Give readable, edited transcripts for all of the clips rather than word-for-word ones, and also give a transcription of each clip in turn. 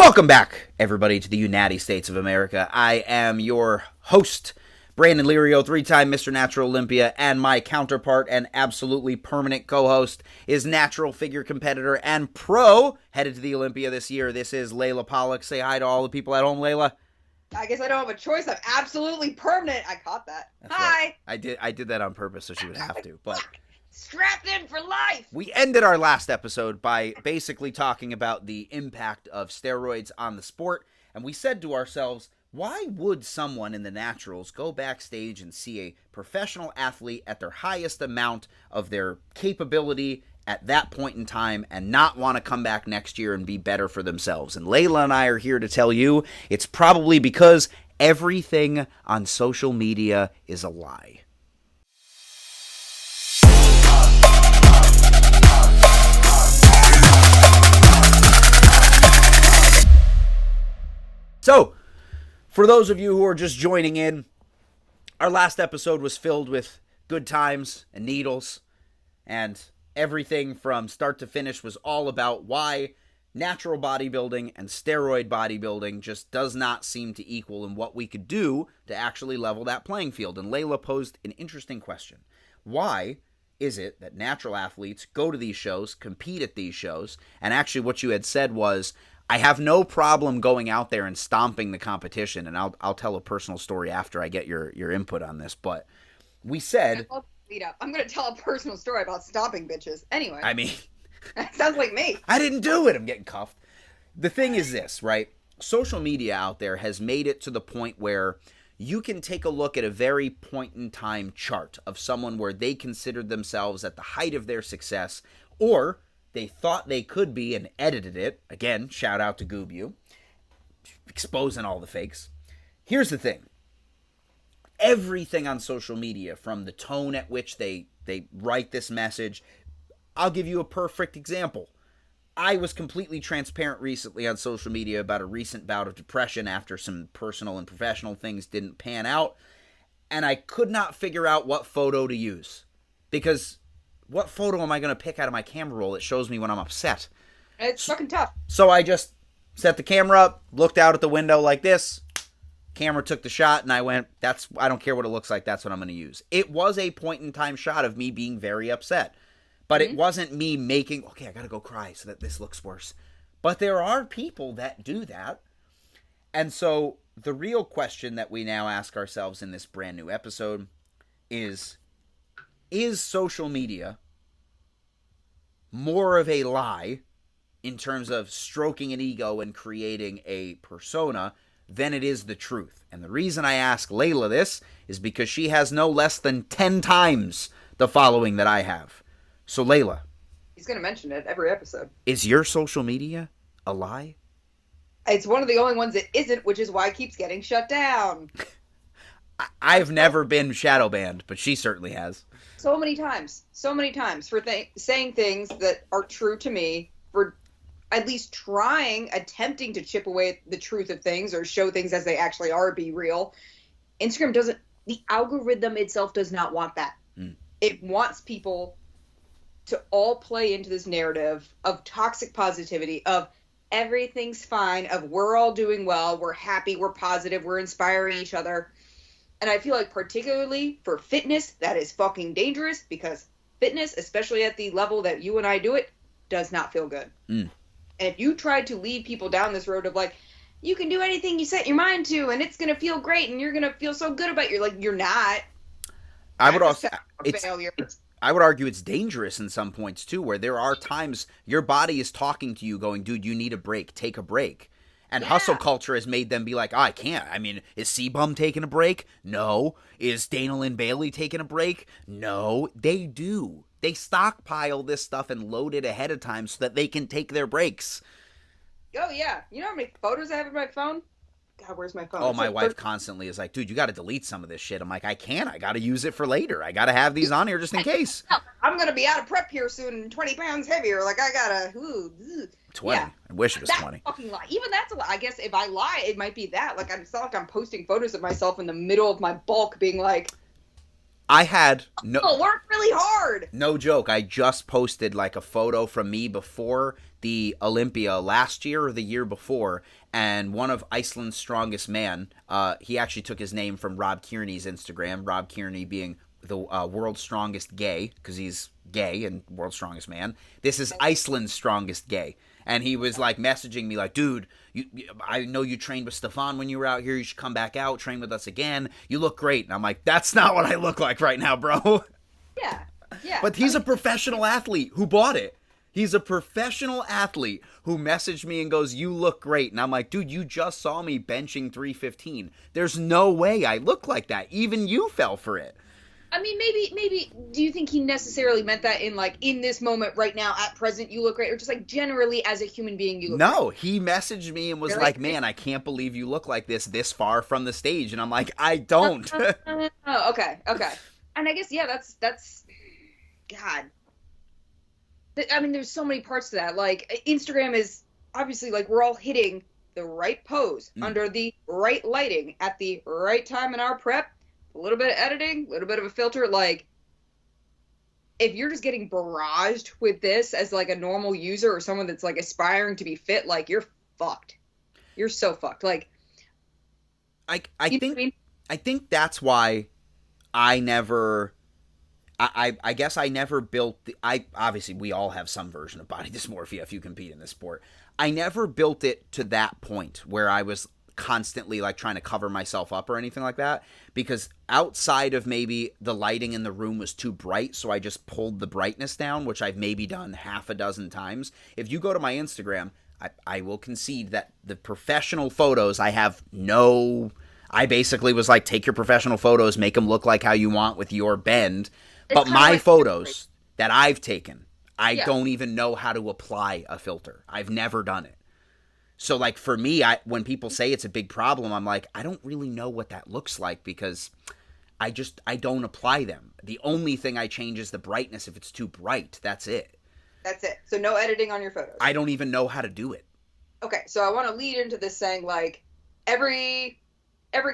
Welcome back, everybody, to the United States of America. I am your host, Brandon Lirio, three-time Mr. Natural Olympia, and my counterpart and absolutely permanent co-host is natural figure competitor and pro, headed to the Olympia this year. This is Layla Pollock. Say hi to all the people at home, Layla. I guess I don't have a choice. I'm absolutely permanent. I caught that. That's hi. Right. I did that on purpose so she would have to, but... Strapped in for life! We ended our last episode by basically talking about the impact of steroids on the sport, and we said to ourselves, why would someone in the naturals go backstage and see a professional athlete at their highest amount of their capability at that point in time and not want to come back next year and be better for themselves? And Layla and I are here to tell you it's probably because everything on social media is a lie. So, for those of you who are just joining in, our last episode was filled with good times and needles, and everything from start to finish was all about why natural bodybuilding and steroid bodybuilding just does not seem to equal in what we could do to actually level that playing field. And Layla posed an interesting question. Why is it that natural athletes go to these shows, compete at these shows, and actually what you had said was, I have no problem going out there and stomping the competition, and I'll tell a personal story after I get your input on this, but we said... I'm going to tell a personal story about stomping bitches. Anyway. I mean... Sounds like me. I didn't do it. I'm getting cuffed. The thing is this, right? Social media out there has made it to the point where you can take a look at a very point-in-time chart of someone where they considered themselves at the height of their success, or... they thought they could be and edited it. Again, shout out to GoobU. Exposing all the fakes. Here's the thing. Everything on social media, from the tone at which they write this message, I'll give you a perfect example. I was completely transparent recently on social media about a recent bout of depression after some personal and professional things didn't pan out, and I could not figure out what photo to use. Because... what photo am I going to pick out of my camera roll that shows me when I'm upset? It's fucking tough. So I just set the camera up, looked out at the window like this, camera took the shot, and I went, I don't care what it looks like, that's what I'm going to use. It was a point-in-time shot of me being very upset. But it wasn't me making, okay, I got to go cry so that this looks worse. But there are people that do that. And so the real question that we now ask ourselves in this brand new episode is social media more of a lie in terms of stroking an ego and creating a persona than it is the truth? And the reason I ask Layla this is because she has no less than 10 times the following that I have. So Layla. He's going to mention it every episode. Is your social media a lie? It's one of the only ones that isn't, which is why it keeps getting shut down. I've never been shadow banned, but she certainly has. So many times for saying things that are true to me, for at least attempting to chip away at the truth of things or show things as they actually are, be real. Instagram the algorithm itself does not want that. It wants people to all play into this narrative of toxic positivity, of everything's fine, of we're all doing well, we're happy, we're positive, we're inspiring each other. And I feel like particularly for fitness, that is fucking dangerous, because fitness, especially at the level that you and I do it, does not feel good. And if you try to lead people down this road of like, you can do anything you set your mind to and it's going to feel great and you're going to feel so good about it, you're not. I would argue it's dangerous in some points too, where there are times your body is talking to you going, dude, you need a break, take a break. And hustle culture has made them be like, oh, I can't. I mean, is C-Bum taking a break? No. Is Dana Lynn Bailey taking a break? No. They do. They stockpile this stuff and load it ahead of time so that they can take their breaks. Oh, yeah. You know how many photos I have in my phone? God, where's my phone? Oh, my wife constantly is like, dude, you got to delete some of this shit. I'm like, I can't. I got to use it for later. I got to have these on here just in case. I'm going to be out of prep here soon and 20 pounds heavier. Like, I got to... 20. Yeah. I wish it was 20. Fucking lie. Even that's a lie. I guess if I lie, it might be that. Like, it's not like I'm posting photos of myself in the middle of my bulk being like... I had work really hard. No joke. I just posted like a photo from me before the Olympia last year or the year before, and one of Iceland's strongest man, he actually took his name from Rob Kearney's Instagram, Rob Kearney being the world's strongest gay, because he's gay and world's strongest man. This is Iceland's strongest gay. And he was like messaging me like, dude, I know you trained with Stefan when you were out here. You should come back out, train with us again. You look great. And I'm like, that's not what I look like right now, bro. Yeah. Yeah. But he's a professional athlete who bought it. He's a professional athlete who messaged me and goes, you look great. And I'm like, dude, you just saw me benching 315. There's no way I look like that. Even you fell for it. I mean, maybe, do you think he necessarily meant that in, like, in this moment right now, at present, you look great? Or just, like, generally as a human being, you look great? No, he messaged me and was like, man, I can't believe you look like this far from the stage. And I'm like, I don't. Oh, okay. And I guess, yeah, that's, God. I mean, there's so many parts to that. Like, Instagram is, obviously, like, we're all hitting the right pose, under the right lighting, at the right time in our prep. A little bit of editing, a little bit of a filter. Like, if you're just getting barraged with this as, like, a normal user or someone that's, like, aspiring to be fit, like, you're fucked. You're so fucked. Like, I think that's why I never, I guess I never built, obviously we all have some version of body dysmorphia if you compete in this sport. I never built it to that point where I was constantly like trying to cover myself up or anything like that, because outside of maybe the lighting in the room was too bright, so I just pulled the brightness down, which I've maybe done half a dozen times. If you go to my Instagram, I will concede that the professional photos I basically was like, take your professional photos, make them look like how you want with your bend. But my like photos that I've taken, I don't even know how to apply a filter. I've never done it. So, like, for me, when people say it's a big problem, I'm like, I don't really know what that looks like because I don't apply them. The only thing I change is the brightness if it's too bright. That's it. That's it. So no editing on your photos. I don't even know how to do it. Okay, so I want to lead into this saying, like, every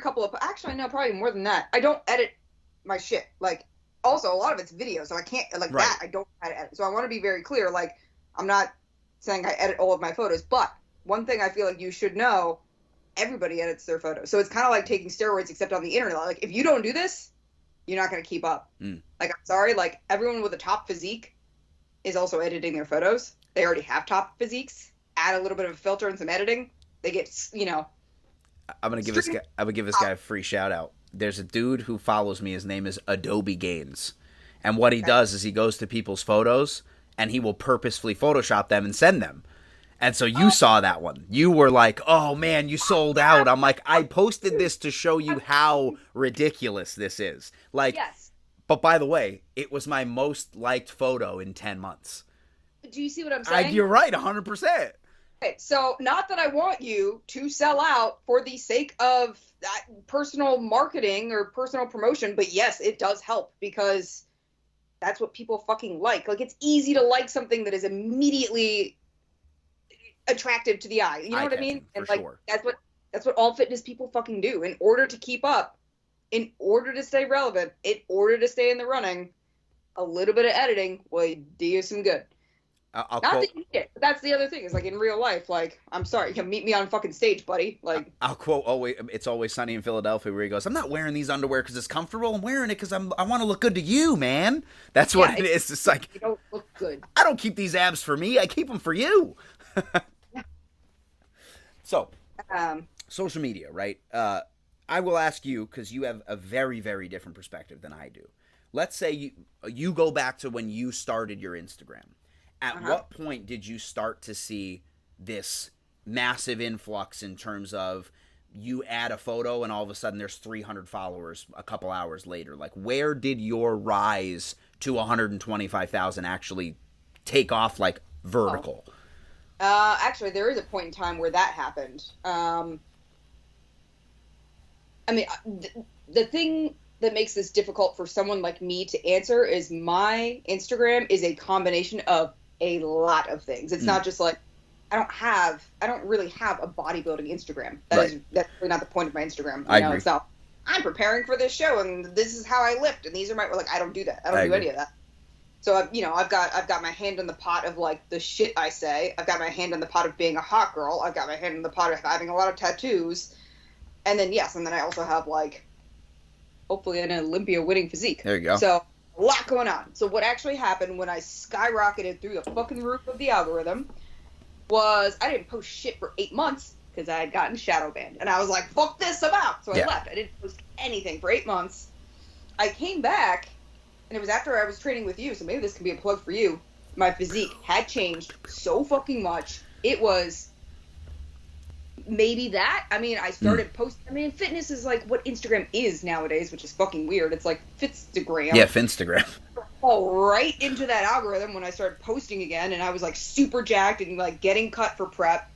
couple of... Actually, no, probably more than that. I don't edit my shit. Like, also, a lot of it's video, so I can't... Like, right. That, I don't know how to edit. So I want to be very clear. Like, I'm not saying I edit all of my photos, but... One thing I feel like you should know, everybody edits their photos. So it's kind of like taking steroids except on the internet. Like, if you don't do this, you're not going to keep up. Like, I'm sorry, like, everyone with a top physique is also editing their photos. They already have top physiques. Add a little bit of a filter and some editing. They get, I'm going to give this guy a free shout out. There's a dude who follows me. His name is Adobe Gaines. And what he does is he goes to people's photos and he will purposefully Photoshop them and send them. And so you saw that one. You were like, oh, man, you sold out. I'm like, I posted this to show you how ridiculous this is. Like, yes. But by the way, it was my most liked photo in 10 months. Do you see what I'm saying? You're right, 100%. Okay, so not that I want you to sell out for the sake of personal marketing or personal promotion, but yes, it does help because that's what people fucking like. Like, it's easy to like something that is immediately... attractive to the eye, you know what I mean? And like, sure. That's what all fitness people fucking do. In order to keep up, in order to stay relevant, in order to stay in the running, a little bit of editing will do you some good. Not that you need it, but that's the other thing. Is like in real life, like, I'm sorry, you can meet me on fucking stage, buddy. Like, I'll quote It's Always Sunny in Philadelphia, where he goes, "I'm not wearing these underwear because it's comfortable. I'm wearing it because I want to look good to you, man." That's what it is. It's like, you don't look good. I don't keep these abs for me. I keep them for you. So, social media, right? I will ask you, because you have a very, very different perspective than I do. Let's say you go back to when you started your Instagram. At what point did you start to see this massive influx in terms of you add a photo and all of a sudden there's 300 followers a couple hours later? Like, where did your rise to 125,000 actually take off, like, vertical? Actually, there is a point in time where that happened. I mean, the thing that makes this difficult for someone like me to answer is my Instagram is a combination of a lot of things. It's not just like, I don't really have a bodybuilding Instagram. That's really not the point of my Instagram. I agree. It's not, I'm preparing for this show and this is how I lift and these are my, like, I don't do that. I don't do any of that. So I've got my hand in the pot of like the shit I say. I've got my hand in the pot of being a hot girl. I've got my hand in the pot of having a lot of tattoos. And then I also have like hopefully an Olympia winning physique. There you go. So a lot going on. So what actually happened when I skyrocketed through the fucking roof of the algorithm was I didn't post shit for 8 months because I had gotten shadow banned. And I was like, fuck this, I'm out. So I left. I didn't post anything for 8 months. I came back, and it was after I was training with you, so maybe this can be a plug for you. My physique had changed so fucking much. It was maybe that. I mean, I started posting. I mean, fitness is like what Instagram is nowadays, which is fucking weird. It's like Fitstagram. Yeah, Finstagram. Fall right into that algorithm when I started posting again, and I was like super jacked and like getting cut for prep.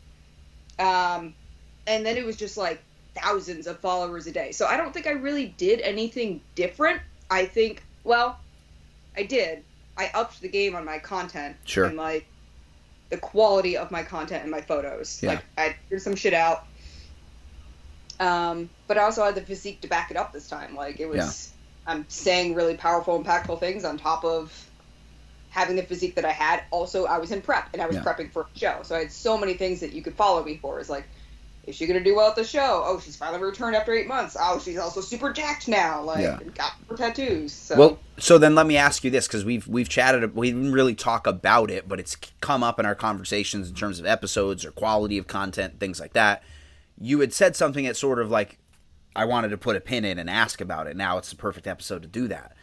And then it was just like thousands of followers a day. So I don't think I really did anything different. I think, well, I did. I upped the game on my content. Sure. And like the quality of my content and my photos. Yeah. Like I figured some shit out. But I also had the physique to back it up this time. Like it was, I'm saying really powerful, impactful things on top of having the physique that I had. Also, I was in prep and I was prepping for a show. So I had so many things that you could follow me for. It's like, is she going to do well at the show? Oh, she's finally returned after 8 months. Oh, she's also super jacked now. Like, got her tattoos. So. Well, so then let me ask you this, because we've chatted, we didn't really talk about it, but it's come up in our conversations in terms of episodes or quality of content, things like that. You had said something that sort of like, I wanted to put a pin in and ask about it. Now it's the perfect episode to do that.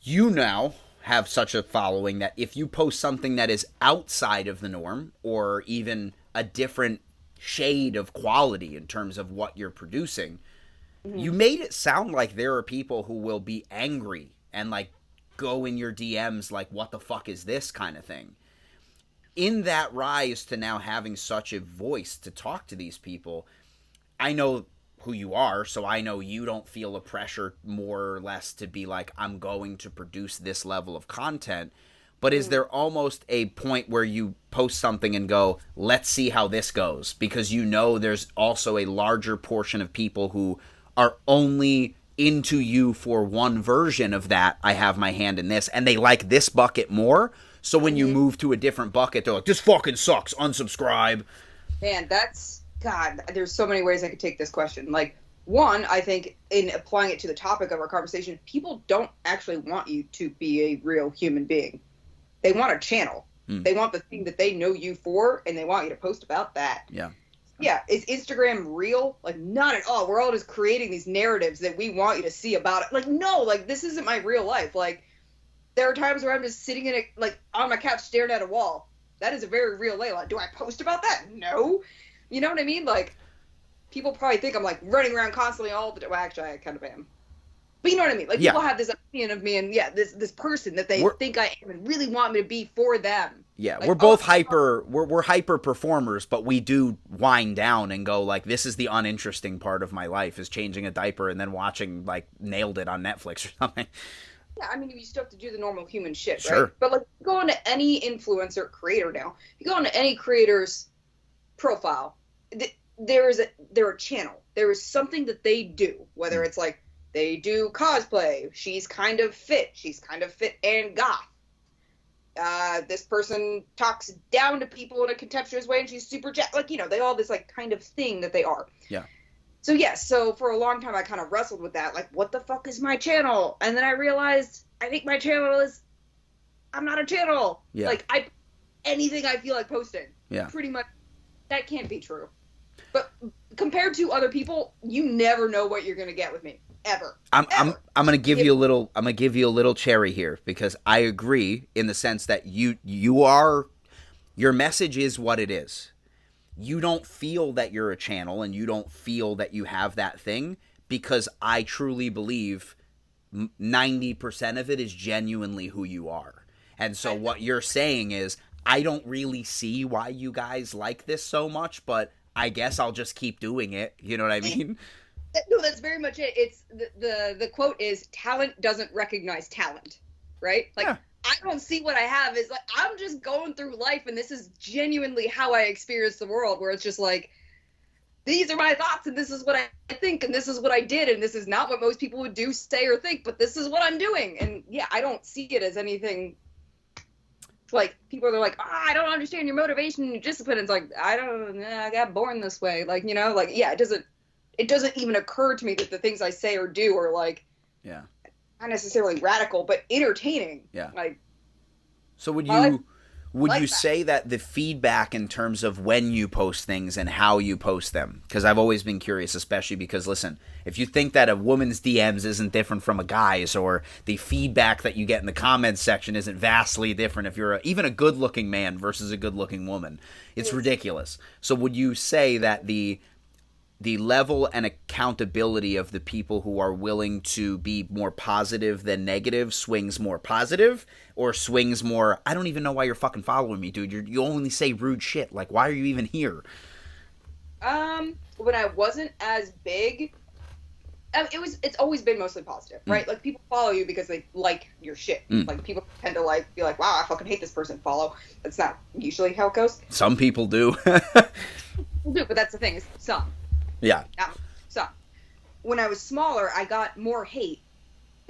You now have such a following that if you post something that is outside of the norm or even a different shade of quality in terms of what you're producing, you made it sound like there are people who will be angry and like go in your DMs like, what the fuck is this kind of thing. In that rise to now having such a voice to talk to these people, I know who you are, so I know you don't feel a pressure more or less to be like, I'm going to produce this level of content. But is there almost a point where you post something and go, let's see how this goes? Because you know there's also a larger portion of people who are only into you for one version of that, I have my hand in this, and they like this bucket more. So when you move to a different bucket, they're like, this fucking sucks, unsubscribe. Man, God, there's so many ways I could take this question. Like, one, I think in applying it to the topic of our conversation, people don't actually want you to be a real human being. They want a channel. They want the thing that they know you for, and they want you to post about that. Yeah. Yeah. Is Instagram real? Like, not at all. We're all just creating these narratives that we want you to see about it. Like, no, like, this isn't my real life. Like, there are times where I'm just sitting in on my couch staring at a wall. That is a very real Layla. Do I post about that? No. You know what I mean? Like, people probably think I'm, like, running around constantly all the time. Well, actually, I kind of am. But you know what I mean? Like, people have this opinion of me and, this person that they think I am and really want me to be for them. Yeah, like, we're both we're hyper performers, but we do wind down and go, like, this is the uninteresting part of my life, is changing a diaper and then watching, like, Nailed It on Netflix or something. Yeah, I mean, you still have to do the normal human shit, Sure. right? But, like, you go into any influencer creator now, you go into any creator's profile, there are a channel. There is something that they do, whether it's like they do cosplay, she's kind of fit and goth. This person talks down to people in a contemptuous way and she's super like, they all this like kind of thing that they are. Yeah. So yes, so for a long time I kind of wrestled with that, like, what the fuck is my channel? And then I realized I think my channel is, I'm not a channel. Yeah. Like, anything I feel like posting. Yeah. Pretty much, that can't be true. But compared to other people, you never know what you're gonna get with me. Ever. I'm gonna give you a little cherry here, because I agree in the sense that your message is what it is. You don't feel that you're a channel and you don't feel that you have that thing, because I truly believe 90% of it is genuinely who you are. And so what you're saying is, I don't really see why you guys like this so much, but I guess I'll just keep doing it. You know what I mean? No, that's very much it. It's the quote is, talent doesn't recognize talent, right? Like, yeah. I don't see what I have is like, I'm just going through life and this is genuinely how I experience the world, where it's just like, these are my thoughts, and this is what I think, and this is what I did, and this is not what most people would do, say, or think, but this is what I'm doing. And yeah, I don't see it as anything like people are like, I don't understand your motivation and your discipline. It's like, I got born this way. Like, you know, like, yeah, it doesn't even occur to me that the things I say or do are like, yeah, not necessarily radical, but entertaining. Yeah. Like, so would I you that. say that the feedback in terms of when you post things and how you post them? Because I've always been curious, especially because, listen, if you think that a woman's DMs isn't different from a guy's, or the feedback that you get in the comments section isn't vastly different if you're even a good-looking man versus a good-looking woman, it's ridiculous. So would you say that the level and accountability of the people who are willing to be more positive than negative swings more positive, or swings more, I don't even know why you're fucking following me, dude. You only say rude shit. Like, why are you even here? When I wasn't as big, it's always been mostly positive, right? Like, people follow you because they like your shit. Like, people tend to like be like, wow, I fucking hate this person, follow. That's not usually how it goes. Some people do. People do, but that's the thing, is some. Yeah. So, when I was smaller, I got more hate.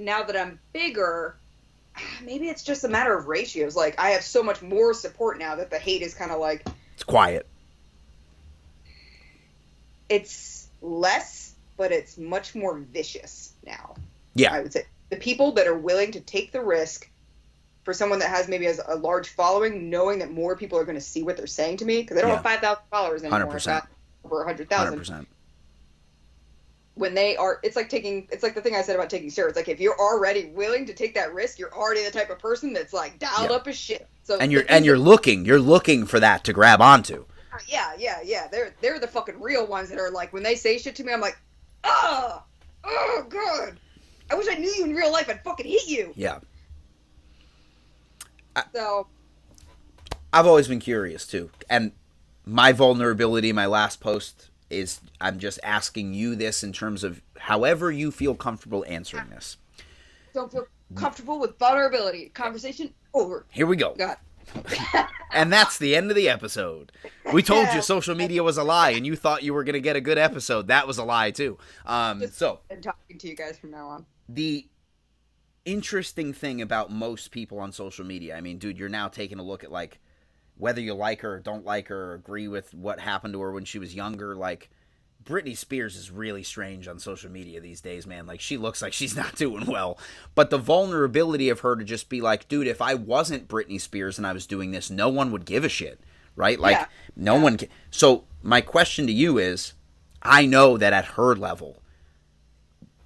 Now that I'm bigger, maybe it's just a matter of ratios. Like, I have so much more support now that the hate is kind of like... It's quiet. It's less, but it's much more vicious now. Yeah. I would say. The people that are willing to take the risk for someone that has maybe a large following, knowing that more people are going to see what they're saying to me, because I don't have 5,000 followers anymore. 100%. I've got over 100,000. 100%. When they are, it's like the thing I said about taking steroids. Like, if you're already willing to take that risk, you're already the type of person that's like dialed up as shit. So and you're looking for that to grab onto. Yeah. They're the fucking real ones that are like, when they say shit to me, I'm like, oh god, I wish I knew you in real life. I'd fucking hate you. Yeah. So I've always been curious too, and my vulnerability in my last post is, I'm just asking you this in terms of however you feel comfortable answering this. Don't feel comfortable with vulnerability. Conversation over. Here we go. God. And that's the end of the episode. We told you social media was a lie, and you thought you were going to get a good episode. That was a lie too. So I'm talking to you guys from now on. The interesting thing about most people on social media, I mean, dude, you're now taking a look at, like, whether you like her or don't like her or agree with what happened to her when she was younger. Like, Britney Spears is really strange on social media these days, man. Like, she looks like she's not doing well. But the vulnerability of her to just be like, dude, if I wasn't Britney Spears and I was doing this, no one would give a shit, right? Like, no one can. So my question to you is, I know that at her level,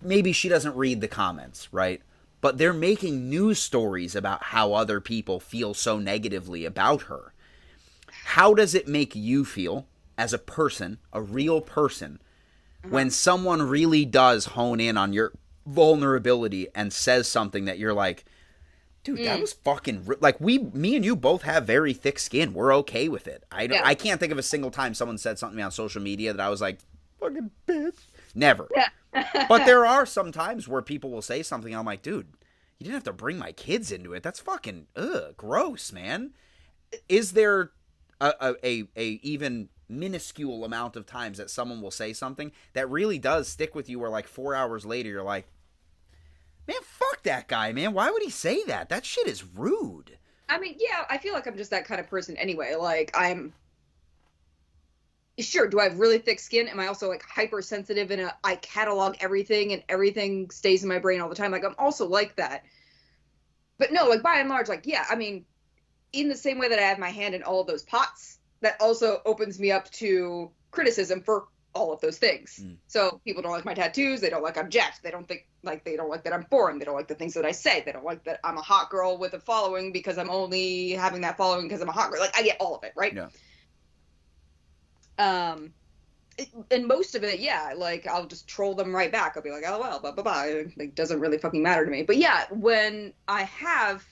maybe she doesn't read the comments, right? But they're making news stories about how other people feel so negatively about her. How does it make you feel as a person, a real person, when someone really does hone in on your vulnerability and says something that you're like, dude, that was fucking... Like, me and you both have very thick skin. We're okay with it. I can't think of a single time someone said something to me on social media that I was like, fucking bitch. Never. But there are some times where people will say something, and I'm like, dude, you didn't have to bring my kids into it. That's fucking, gross, man. Is there a even minuscule amount of times that someone will say something that really does stick with you, where like 4 hours later you're like, man, fuck that guy, man. Why would he say that? That shit is rude. I mean, yeah, I feel like I'm just that kind of person anyway. Like, I'm... Sure, do I have really thick skin? Am I also, like, hypersensitive and I catalog everything and everything stays in my brain all the time? Like, I'm also like that. But no, like, by and large, like, yeah, I mean, in the same way that I have my hand in all of those pots, that also opens me up to criticism for all of those things. So people don't like my tattoos. They don't like I'm jacked. They don't like that I'm boring. They don't like the things that I say. They don't like that I'm a hot girl with a following because I'm only having that following because I'm a hot girl. Like, I get all of it, right? Yeah. And most of it, yeah, like, I'll just troll them right back. I'll be like, oh, well, blah, blah, blah. It, like, doesn't really fucking matter to me. But yeah, when I have,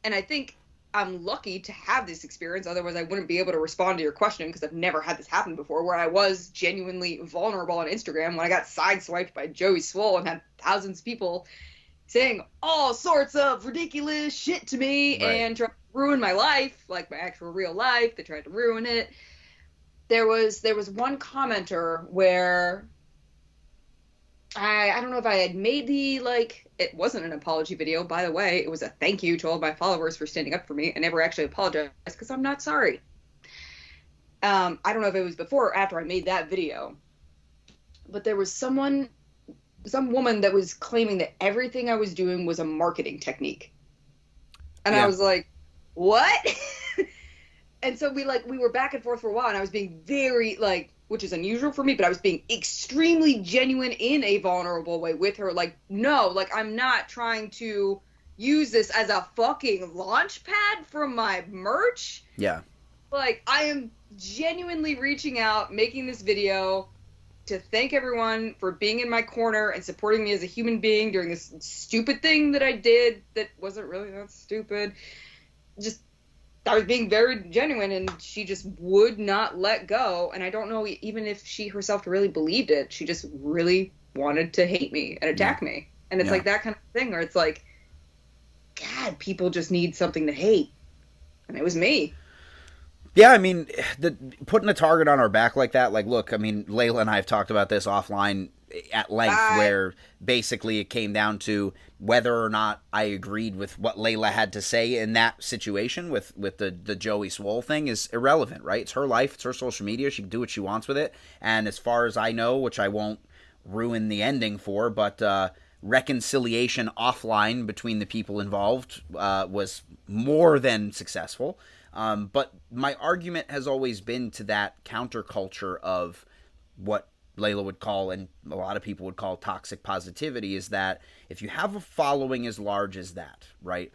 and I think I'm lucky to have this experience, otherwise I wouldn't be able to respond to your question, because I've never had this happen before, where I was genuinely vulnerable on Instagram when I got sideswiped by Joey Swole and had thousands of people saying all sorts of ridiculous shit to me, and trying to ruin my life, like my actual real life. They tried to ruin it. There was one commenter where I don't know if I had made the, like, it wasn't an apology video, by the way. It was a thank you to all my followers for standing up for me. I never actually apologized because I'm not sorry. I don't know if it was before or after I made that video, but there was some woman that was claiming that everything I was doing was a marketing technique. And I Yeah. was like, what? And so we were back and forth for a while, and I was being very, like, which is unusual for me, but I was being extremely genuine in a vulnerable way with her. Like, no, like, I'm not trying to use this as a fucking launch pad for my merch. Yeah. Like, I am genuinely reaching out, making this video to thank everyone for being in my corner and supporting me as a human being during this stupid thing that I did that wasn't really that stupid. Just, I was being very genuine, and she just would not let go. And I don't know even if she herself really believed it. She just really wanted to hate me and attack me. And it's like that kind of thing where it's like, God, people just need something to hate. And it was me. Yeah, I mean, putting a target on our back like that, like, look, I mean, Layla and I have talked about this offline at length, where basically it came down to whether or not I agreed with what Layla had to say in that situation with the Joey Swole thing is irrelevant, right? It's her life, it's her social media, she can do what she wants with it, and as far as I know, which I won't ruin the ending for, but reconciliation offline between the people involved was more than successful. But my argument has always been to that counterculture of what Layla would call, and a lot of people would call, toxic positivity, is that if you have a following as large as that, right?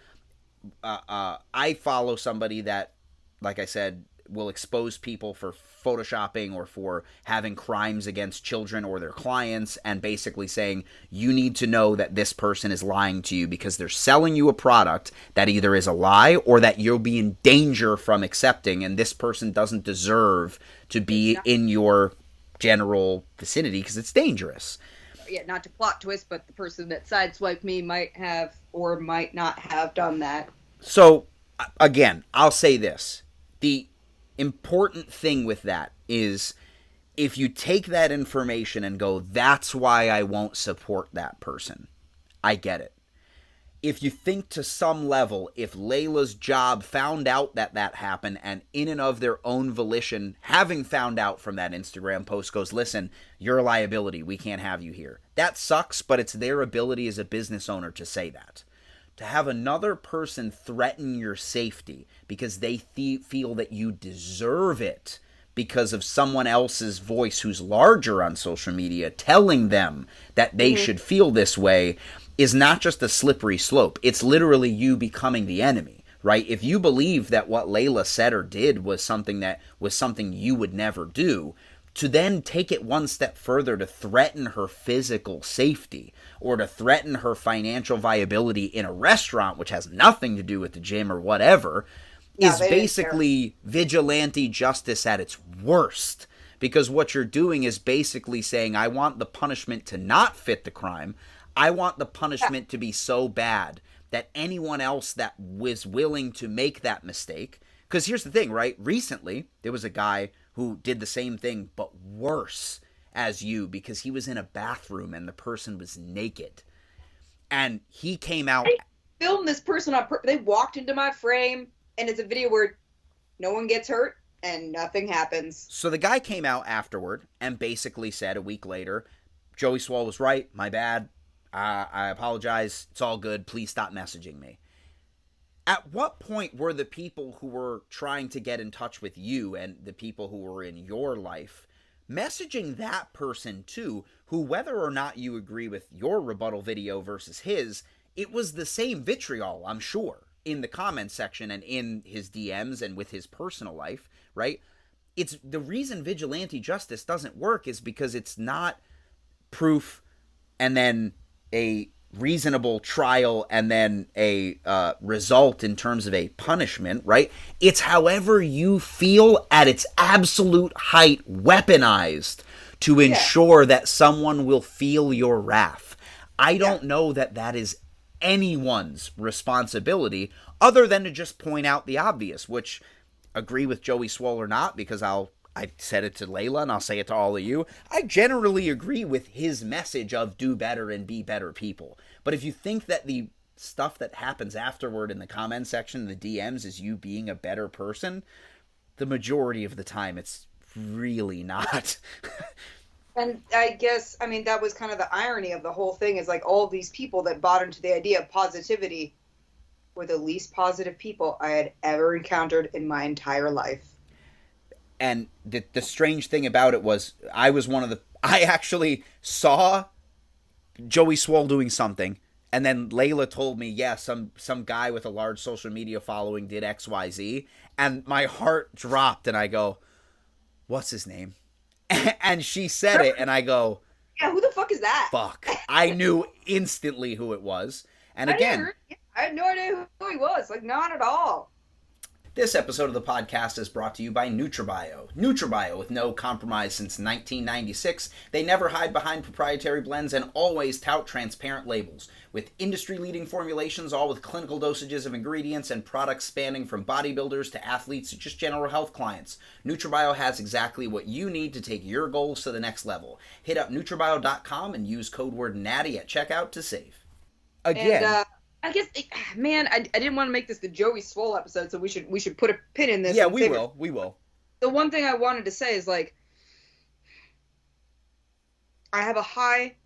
I follow somebody that, like I said, will expose people for photoshopping or for having crimes against children or their clients, and basically saying you need to know that this person is lying to you because they're selling you a product that either is a lie or that you'll be in danger from accepting, and this person doesn't deserve to be in your general vicinity because it's dangerous. Yeah, not to plot twist, but the person that sideswiped me might have or might not have done that. So, again, I'll say this. The important thing with that is if you take that information and go, that's why I won't support that person, I get it. If you think to some level, if Layla's job found out that that happened, and in and of their own volition, having found out from that Instagram post, goes, listen, you're a liability, we can't have you here. That sucks, but it's their ability as a business owner to say that. To have another person threaten your safety because they feel that you deserve it because of someone else's voice who's larger on social media telling them that they should feel this way is not just a slippery slope. It's literally you becoming the enemy, right? If you believe that what Layla said or did was something you would never do, to then take it one step further to threaten her physical safety or to threaten her financial viability in a restaurant, which has nothing to do with the gym or whatever, is basically vigilante justice at its worst. Because what you're doing is basically saying, I want the punishment to not fit the crime. I want the punishment to be so bad that anyone else that was willing to make that mistake. Because here's the thing, right? Recently, there was a guy who did the same thing, but worse as you, because he was in a bathroom and the person was naked. And he came out. I filmed this person they walked into my frame, and it's a video where no one gets hurt and nothing happens. So the guy came out afterward and basically said a week later, Joey Swole was right, my bad. I apologize. It's all good. Please stop messaging me. At what point were the people who were trying to get in touch with you and the people who were in your life messaging that person too, who, whether or not you agree with your rebuttal video versus his, it was the same vitriol, I'm sure, in the comment section and in his DMs and with his personal life, right? It's the reason vigilante justice doesn't work is because it's not proof and then a reasonable trial and then a result in terms of a punishment, right? It's however you feel at its absolute height, weaponized to ensure that someone will feel your wrath. I don't know that that is anyone's responsibility other than to just point out the obvious, which, agree with Joey Swole or not, because I'll I said it to Layla, and I'll say it to all of you. I generally agree with his message of do better and be better people. But if you think that the stuff that happens afterward in the comment section, the DMs, is you being a better person, the majority of the time it's really not. And I guess, I mean, that was kind of the irony of the whole thing, is like all these people that bought into the idea of positivity were the least positive people I had ever encountered in my entire life. And the strange thing about it was I actually saw Joey Swole doing something, and then Layla told me, yeah, some guy with a large social media following did XYZ, and my heart dropped, and I go, what's his name? And she said it, and I go, yeah, who the fuck is that? Fuck. I knew instantly who it was. And again, I had no idea who he was. Like, not at all. This episode of the podcast is brought to you by NutraBio. NutraBio, with no compromise since 1996, they never hide behind proprietary blends and always tout transparent labels. With industry-leading formulations, all with clinical dosages of ingredients and products spanning from bodybuilders to athletes to just general health clients, NutraBio has exactly what you need to take your goals to the next level. Hit up NutraBio.com and use code word Natty at checkout to save. Again... And, I guess, man, I didn't want to make this the Joey Swole episode, so we should put a pin in this. Yeah, we will. The one thing I wanted to say is, like, I have a high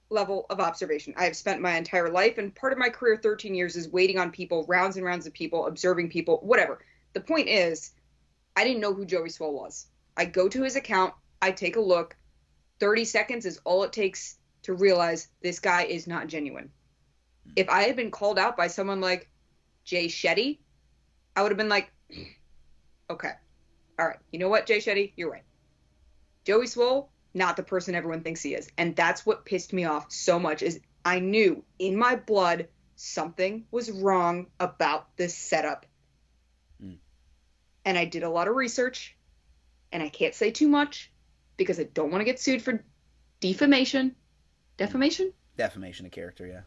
level of observation. I have spent my entire life, and part of my career, 13 years, is waiting on people, rounds and rounds of people, observing people, whatever. The point is, I didn't know who Joey Swole was. I go to his account, I take a look. 30 seconds is all it takes to realize this guy is not genuine. If I had been called out by someone like Jay Shetty, I would have been like, okay, all right, you know what, Jay Shetty, you're right. Joey Swole, not the person everyone thinks he is. And that's what pissed me off so much, is I knew in my blood something was wrong about this setup. And I did a lot of research, and I can't say too much because I don't want to get sued for defamation. Defamation? Defamation of character, yeah.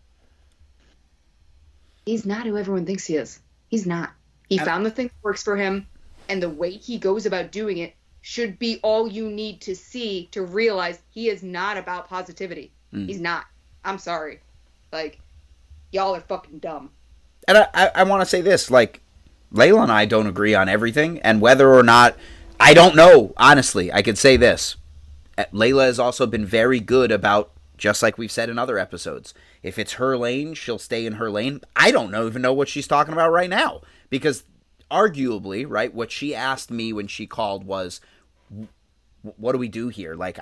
He's not who everyone thinks he is. He's not. He found the thing that works for him, and the way he goes about doing it should be all you need to see to realize he is not about positivity. He's not. I'm sorry. Like, y'all are fucking dumb. And I want to say this, like, Layla and I don't agree on everything, and whether or not, I don't know, honestly. I could say this. Layla has also been very good about, just like we've said in other episodes, if it's her lane, she'll stay in her lane. I don't even know what she's talking about right now. Because arguably, right, what she asked me when she called was, what do we do here? Like,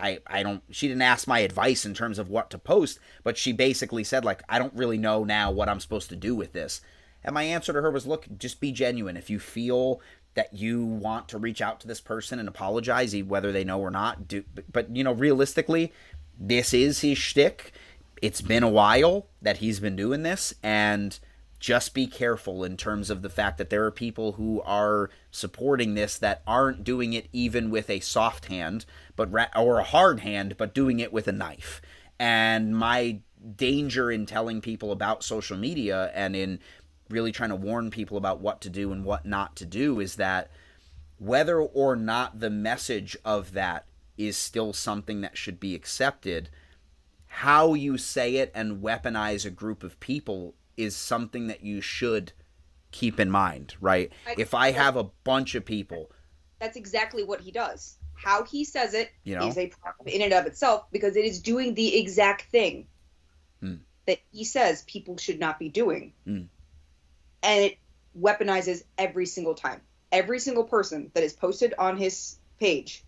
she didn't ask my advice in terms of what to post, but she basically said, like, I don't really know now what I'm supposed to do with this. And my answer to her was, look, just be genuine. If you feel that you want to reach out to this person and apologize, whether they know or not, do. But realistically, this is his shtick. It's been a while that he's been doing this, and just be careful in terms of the fact that there are people who are supporting this that aren't doing it even with a soft hand, or a hard hand, but doing it with a knife. And my danger in telling people about social media and in really trying to warn people about what to do and what not to do is that whether or not the message of that is still something that should be accepted, how you say it and weaponize a group of people is something that you should keep in mind, right? If I have a bunch of people... That's exactly what he does. How he says it is a problem in and of itself, because it is doing the exact thing that he says people should not be doing. And it weaponizes every single time. Every single person that is posted on his page,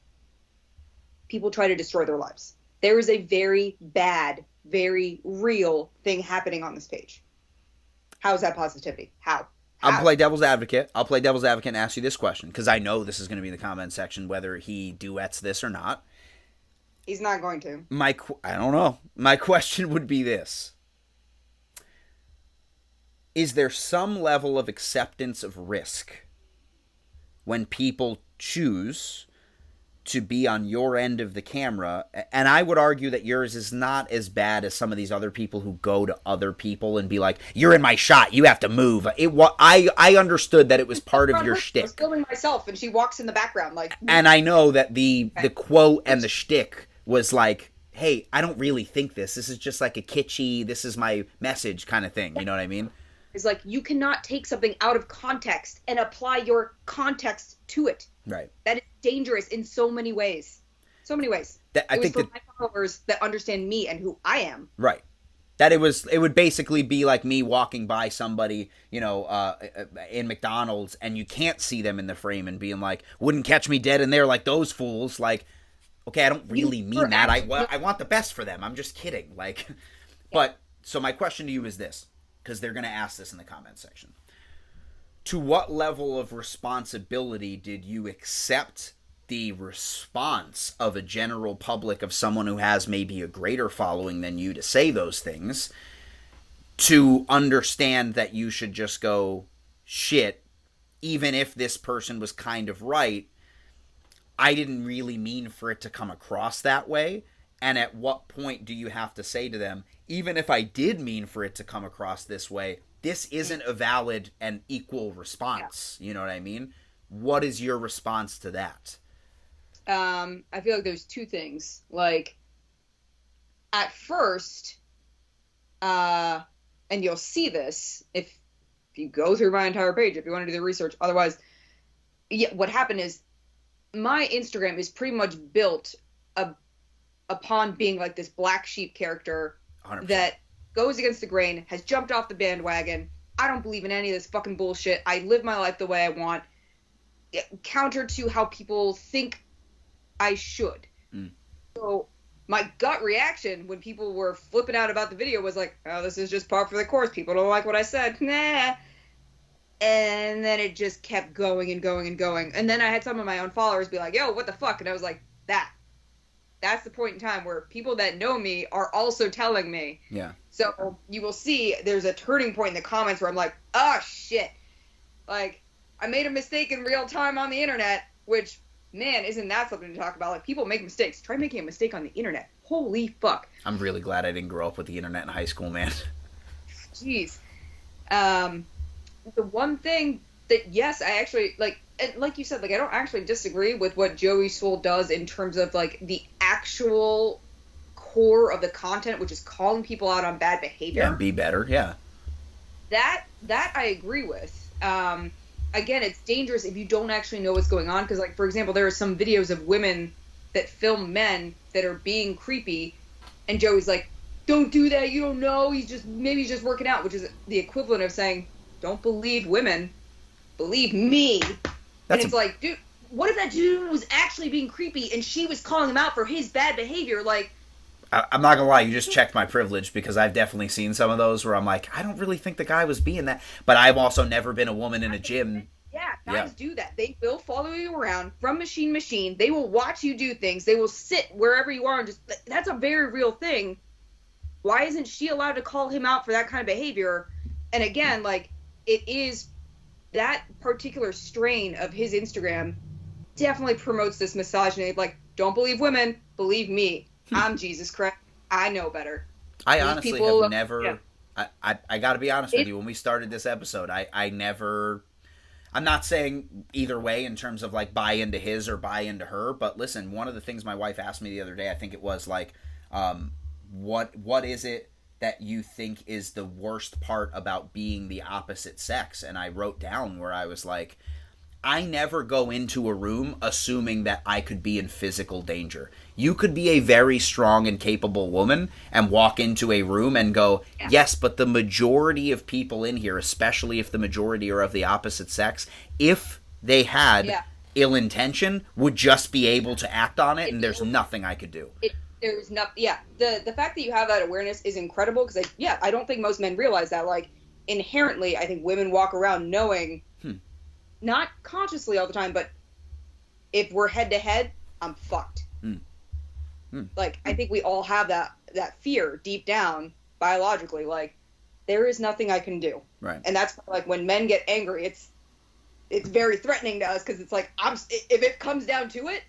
people try to destroy their lives. There is a very bad, very real thing happening on this page. How is that positivity? How? I'll play devil's advocate. I'll play devil's advocate and ask you this question, because I know this is going to be in the comment section, whether he duets this or not. He's not going to. I don't know. My question would be this. Is there some level of acceptance of risk when people choose to be on your end of the camera, and I would argue that yours is not as bad as some of these other people who go to other people and be like, "You're in my shot, you have to move." I understood that it was part of your shtick. I was filming myself, and she walks in the background, like. And I know that the quote and the shtick was like, "Hey, I don't really think this. This is just like a kitschy, this is my message kind of thing." You know what I mean? It's like, you cannot take something out of context and apply your context to it. Right. That is dangerous in so many ways. So many ways. I think for my followers that understand me and who I am. Right. That it would basically be like me walking by somebody, you know, in McDonald's, and you can't see them in the frame, and being like, "Wouldn't catch me dead in there like those fools." Like, okay, I don't really mean that. I want the best for them. I'm just kidding. Like, but so my question to you is this, because they're going to ask this in the comment section. To what level of responsibility did you accept the response of a general public, of someone who has maybe a greater following than you, to say those things, to understand that you should just go, shit, even if this person was kind of right, I didn't really mean for it to come across that way? And at what point do you have to say to them, even if I did mean for it to come across this way, this isn't a valid and equal response? You know what I mean? What is your response to that? I feel like there's two things. Like, at first, and you'll see this if you go through my entire page, if you want to do the research. Otherwise, what happened is my Instagram is pretty much built upon being like this black sheep character 100%. That goes against the grain, has jumped off the bandwagon. I don't believe in any of this fucking bullshit. I live my life the way I want. Counter to how people think I should. So my gut reaction when people were flipping out about the video was like, "Oh, this is just par for the course. People don't like what I said. Nah." And then it just kept going and going and going. And then I had some of my own followers be like, "Yo, what the fuck?" And I was like, that's the point in time where people that know me are also telling me. Yeah. So you will see there's a turning point in the comments where I'm like, "Oh, shit. Like, I made a mistake in real time on the internet," which, man, isn't that something to talk about? Like, people make mistakes. Try making a mistake on the internet. Holy fuck. I'm really glad I didn't grow up with the internet in high school, man. Jeez. The one thing that, yes, I actually, like, and like you said, like, I don't actually disagree with what Joey Swoll does in terms of, like, the actual core of the content, which is calling people out on bad behavior. Yeah, be better, yeah. That I agree with. Again, it's dangerous if you don't actually know what's going on, because, like, for example, there are some videos of women that film men that are being creepy, and Joey's like, "Don't do that, you don't know, maybe he's just working out," which is the equivalent of saying, "Don't believe women, believe me." And it's like, dude, what if that dude was actually being creepy and she was calling him out for his bad behavior? Like, I'm not gonna lie, you just checked my privilege, because I've definitely seen some of those where I'm like, I don't really think the guy was being that. But I've also never been a woman in a gym. Yeah, guys do that. They will follow you around from machine to machine. They will watch you do things. They will sit wherever you are and just, that's a very real thing. Why isn't she allowed to call him out for that kind of behavior? And again, like, it is that particular strain of his Instagram definitely promotes this misogyny. Like, don't believe women, believe me. I'm Jesus Christ. I know better. I honestly have never. Yeah. I got to be honest with you. When we started this episode, I never. I'm not saying either way in terms of like buy into his or buy into her, but listen, one of the things my wife asked me the other day, I think it was like, what is it that you think is the worst part about being the opposite sex? And I wrote down where I was like, I never go into a room assuming that I could be in physical danger. You could be a very strong and capable woman and walk into a room and go, yes, but the majority of people in here, especially if the majority are of the opposite sex, if they had ill intention, would just be able to act on it, and there's nothing I could do. There's not, the fact that you have that awareness is incredible, because I don't think most men realize that. Like, inherently, I think women walk around knowing, not consciously all the time, but if we're head to head, I'm fucked. Like, I think we all have that fear deep down biologically. Like, there is nothing I can do. Right. And that's like when men get angry, it's very threatening to us, because it's like, if it comes down to it,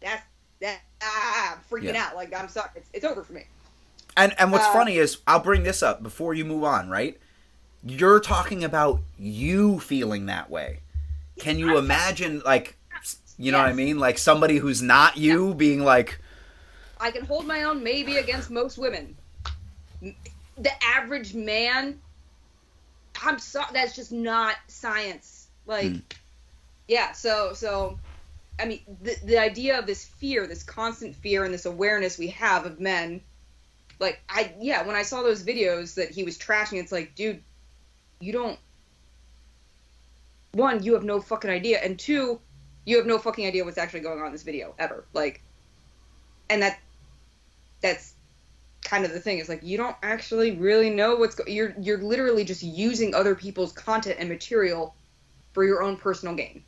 I'm freaking out. Like, I'm sorry. It's over for me. And what's funny is, I'll bring this up before you move on, right? You're talking about you feeling that way. Can you imagine, like, you know what I mean? Like, somebody who's not you being like... I can hold my own maybe against most women. The average man, I'm sorry, that's just not science. Like, yeah, so... I mean, the idea of this fear, this constant fear and this awareness we have of men, like, when I saw those videos that he was trashing, it's like, dude, you don't, one, you have no fucking idea, and two, you have no fucking idea what's actually going on in this video, ever. Like, and that's kind of the thing, is like, you don't actually really know you're literally just using other people's content and material for your own personal gain.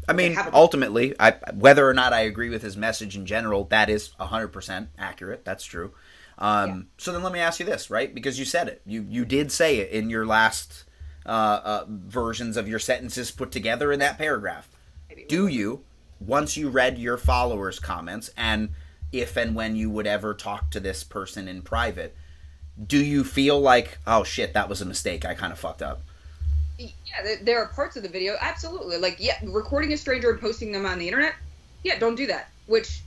I mean, ultimately, whether or not I agree with his message in general, that is 100% accurate. That's true. So then let me ask you this, right? Because you said it. You did say it in your last versions of your sentences put together in that paragraph. Do you, once you read your followers' comments, and if and when you would ever talk to this person in private, do you feel like, oh shit, that was a mistake, I kind of fucked up? Yeah, there are parts of the video, absolutely. Like, yeah, recording a stranger and posting them on the internet, yeah, don't do that. Which,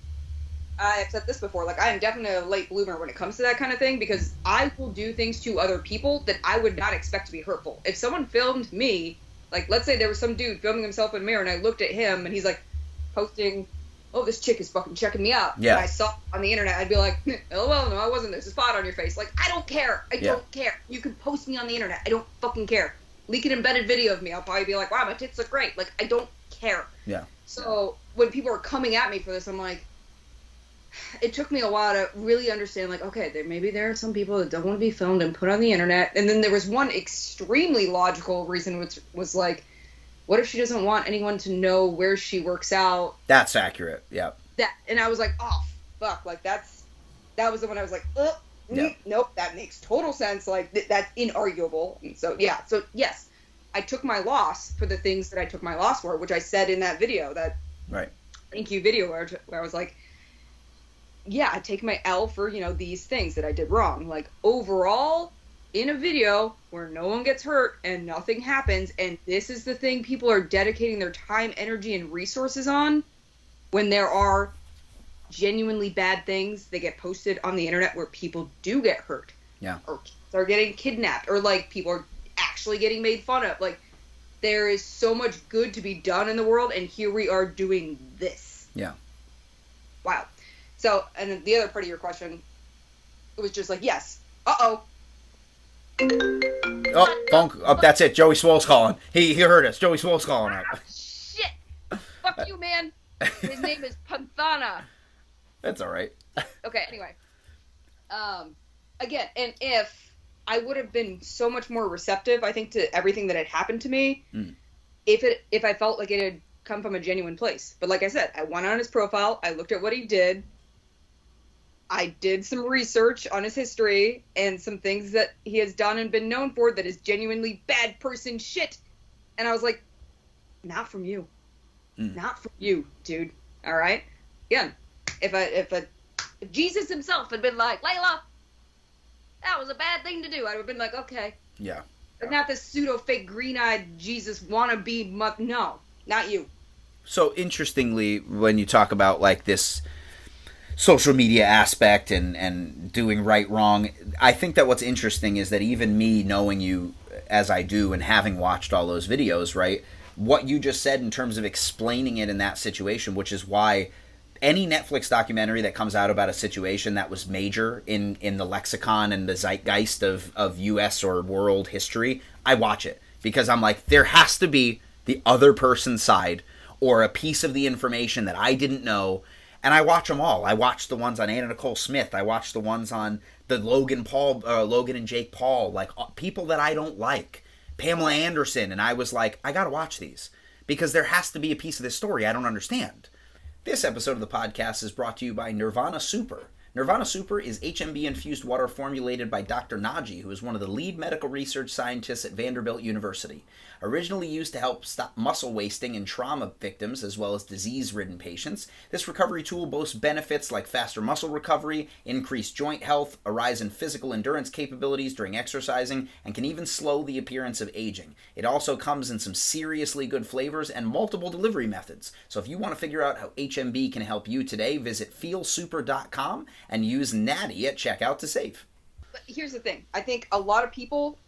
I've said this before, like, I am definitely a late bloomer when it comes to that kind of thing, because I will do things to other people that I would not expect to be hurtful. If someone filmed me, like, let's say there was some dude filming himself in a mirror, and I looked at him, and he's, like, posting, oh, this chick is fucking checking me out. Yeah. And I saw it on the internet, I'd be like, LOL, no, I wasn't. There's a spot on your face. Like, I don't care. I don't care. You can post me on the internet. I don't fucking care. Leak an embedded video of me, I'll probably be like, wow, my tits look great. Like, I don't care. Yeah. So when people are coming at me for this, I'm like, it took me a while to really understand, like, okay, maybe there are some people that don't want to be filmed and put on the internet. And then there was one extremely logical reason, which was like, what if she doesn't want anyone to know where she works out? That's accurate. Yeah. And I was like, oh, fuck. Like, that was the one I was like, nope, that makes total sense. Like, that's inarguable. And so, yeah. So, yes, I took my loss for the things that I took my loss for, which I said in that video, that thank you video where I was like, yeah, I take my L for, these things that I did wrong. Like, overall, in a video where no one gets hurt and nothing happens, and this is the thing people are dedicating their time, energy, and resources on, when there are genuinely bad things that get posted on the internet where people do get hurt. Yeah. Or are getting kidnapped, or, like, people are actually getting made fun of. Like, there is so much good to be done in the world, and here we are doing this. Yeah. Wow. So, and then the other part of your question, it was just like, yes. Uh-oh. Oh, that's it. Joey Swole's calling. He heard us. Joey Swole's calling out. Shit. Fuck you, man. His name is Panthana. That's all right. Okay, anyway. Again, and if I would have been so much more receptive, I think, to everything that had happened to me, if I felt like it had come from a genuine place. But like I said, I went on his profile, I looked at what he did, I did some research on his history and some things that he has done and been known for that is genuinely bad person shit. And I was like, not from you. Not from you, dude. All right? Again, if Jesus himself had been like, Layla, that was a bad thing to do, I would have been like, okay. Yeah. But not this pseudo-fake green-eyed Jesus wannabe no, not you. So, interestingly, when you talk about, like, this social media aspect and doing right, wrong, I think that what's interesting is that even me knowing you as I do and having watched all those videos, right, what you just said in terms of explaining it in that situation, which is why any Netflix documentary that comes out about a situation that was major in the lexicon and the zeitgeist of U.S. or world history, I watch it. Because I'm like, there has to be the other person's side or a piece of the information that I didn't know. And I watch them all. I watch the ones on Anna Nicole Smith. I watch the ones on the Logan and Jake Paul, like people that I don't like. Pamela Anderson. And I was like, I got to watch these because there has to be a piece of this story I don't understand. This episode of the podcast is brought to you by Nirvana Super. Nirvana Super is HMB-infused water formulated by Dr. Naji, who is one of the lead medical research scientists at Vanderbilt University. Originally used to help stop muscle wasting in trauma victims as well as disease-ridden patients, this recovery tool boasts benefits like faster muscle recovery, increased joint health, a rise in physical endurance capabilities during exercising, and can even slow the appearance of aging. It also comes in some seriously good flavors and multiple delivery methods. So if you want to figure out how HMB can help you today, visit feelsuper.com and use Natty at checkout to save. But here's the thing. I think a lot of people,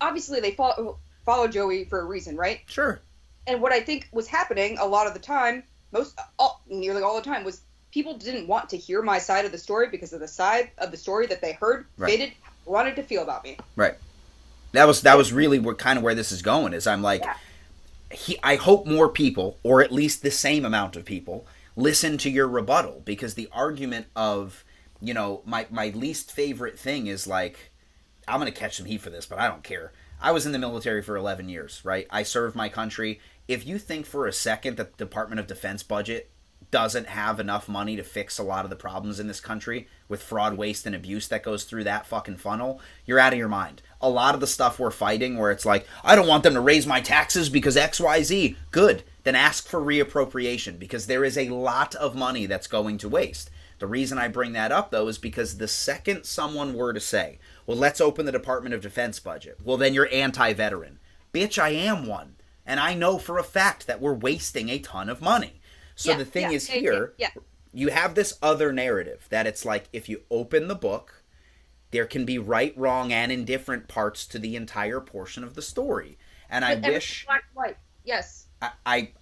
obviously they follow Joey for a reason, right? Sure. And what I think was happening a lot of the time, nearly all the time, was people didn't want to hear my side of the story because of the side of the story that they heard wanted to feel about me. Right. That was really where this is going. Is I'm like, I hope more people, or at least the same amount of people, listen to your rebuttal, because the argument of, my least favorite thing is like, I'm going to catch some heat for this, but I don't care. I was in the military for 11 years, right? I served my country. If you think for a second that the Department of Defense budget doesn't have enough money to fix a lot of the problems in this country with fraud, waste, and abuse that goes through that fucking funnel, you're out of your mind. A lot of the stuff we're fighting where it's like, I don't want them to raise my taxes because XYZ. Good. Then ask for reappropriation, because there is a lot of money that's going to waste. The reason I bring that up, though, is because the second someone were to say, well, let's open the Department of Defense budget, well, then you're anti-veteran. Bitch, I am one. And I know for a fact that we're wasting a ton of money. So the thing is here, you have this other narrative that it's like, if you open the book, there can be right, wrong, and indifferent parts to the entire portion of the story. And I wish... Black and white. Yes. I